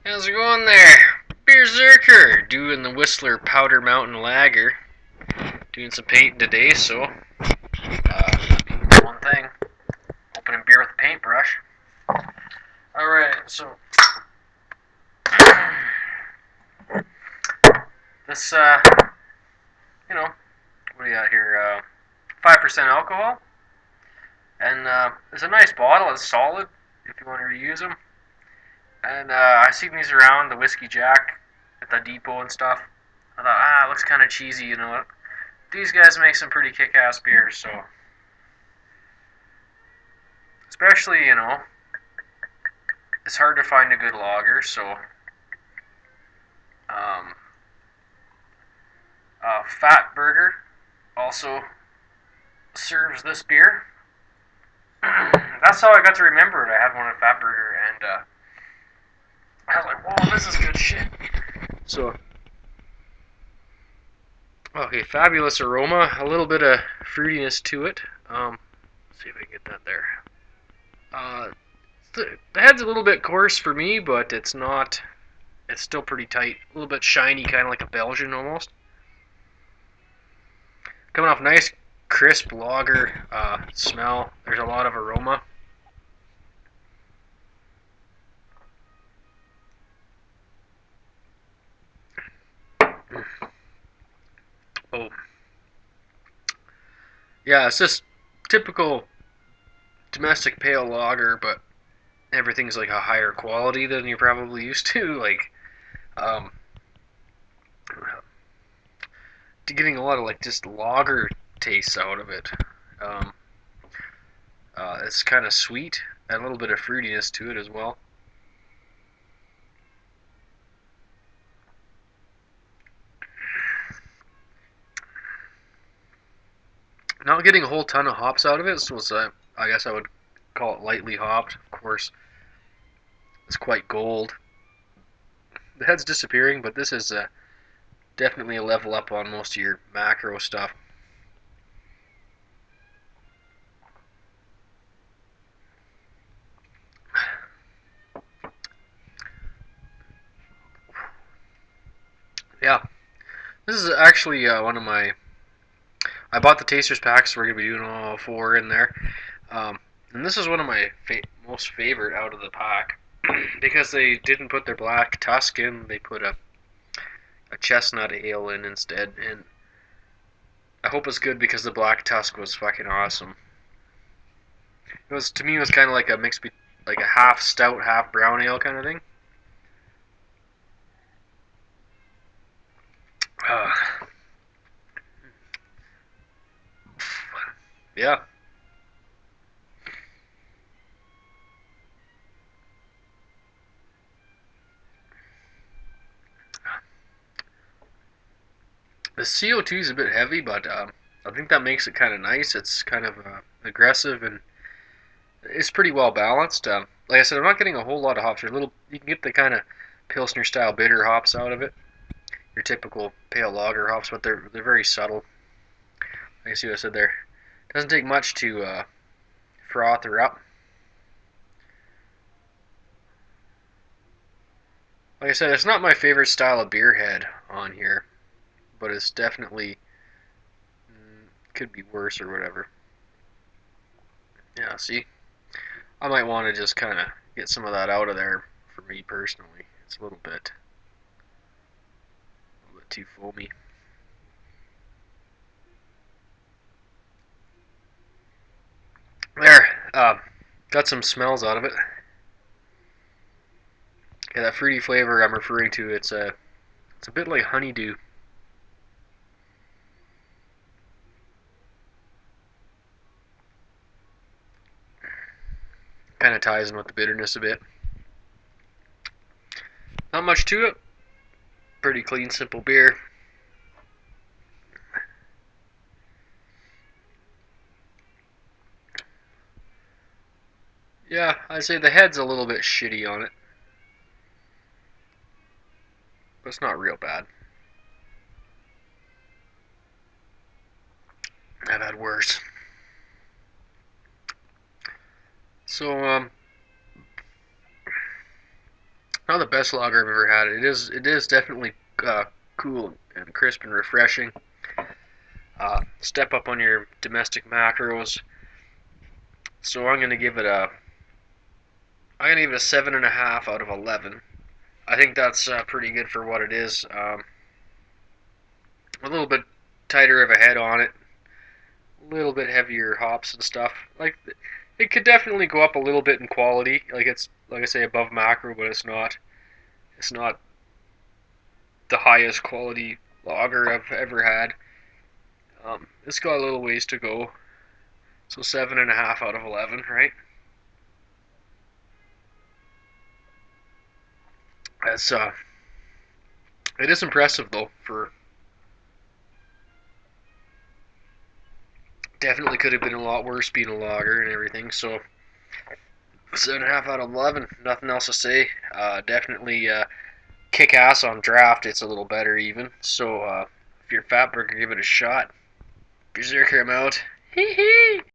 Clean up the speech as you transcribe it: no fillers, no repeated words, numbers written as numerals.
How's it going there? Beerzerker doing the Whistler Powder Mountain Lager. Doing some painting today, so one thing. Opening beer with a paintbrush. Alright, so this what do we got here? 5% alcohol. And it's a nice bottle, it's solid if you want to reuse them. And I seen these around the Whiskey Jack at the depot and stuff. I thought, it looks kind of cheesy, you know. These guys make some pretty kick-ass beers, so especially, it's hard to find a good lager, so um, Fat Burger also serves this beer. That's how I got to remember it. I had one at Fat Burger, and I was like, "Whoa, this is good shit." So, okay, fabulous aroma, a little bit of fruitiness to it. Let's see if I can get that there. Uh, the head's a little bit coarse for me, but it's not. It's still pretty tight. A little bit shiny, kind of like a Belgian almost. Coming off nice, crisp lager smell. There's a lot of aroma. Oh, yeah, it's just typical domestic pale lager, but everything's like a higher quality than you're probably used to. Like, um, getting a lot of like just lager tastes out of it. Um, it's kind of sweet, and a little bit of fruitiness to it as well. Not getting a whole ton of hops out of it, so it's, I guess I would call it lightly hopped. Of course, it's quite gold. The head's disappearing, but this is definitely a level up on most of your macro stuff. Yeah, this is actually one of my. I bought the tasters packs. So we're gonna be doing all four in there, and this is one of my most favorite out of the pack because they didn't put their black tusk in. They put a chestnut ale in instead, and I hope it's good because the black tusk was fucking awesome. It was, to me, it was kind of like a mix, like a half stout, half brown ale kind of thing. Uh, yeah, the CO2 is a bit heavy, but I think that makes it kind of nice. It's kind of aggressive and it's pretty well balanced. Like I said, I'm not getting a whole lot of hops. You're little, you can get the kind of Pilsner style bitter hops out of it. Your typical pale lager hops, but they're very subtle. Like I see what I said there. Doesn't take much to froth her up. Like I said, it's not my favorite style of beer head on here, but it's definitely could be worse or whatever. Yeah, see, I might want to just kind of get some of that out of there for me personally. It's a little bit too foamy. There, got some smells out of it. Yeah, that fruity flavor I'm referring to, it's a bit like honeydew. Kind of ties in with the bitterness a bit. Not much to it. Pretty clean, simple beer. Yeah, I'd say the head's a little bit shitty on it, but it's not real bad. I've had worse. So, Not the best lager I've ever had. It is definitely cool and crisp and refreshing. Step up on your domestic macros. So I'm gonna give it a 7.5 out of 11. I think that's pretty good for what it is. A little bit tighter of a head on it, a little bit heavier hops and stuff. Like it could definitely go up a little bit in quality. Like it's like I say above macro, but it's not. It's not the highest quality lager I've ever had. It's got a little ways to go. So 7.5 out of 11, right? That's it is impressive though. For definitely could have been a lot worse being a lager and everything. So 7.5 out of 11. Nothing else to say. Definitely kick ass on draft. It's a little better even. So if you're a fat burger, give it a shot. Beerzerker, I'm out. Hee hee.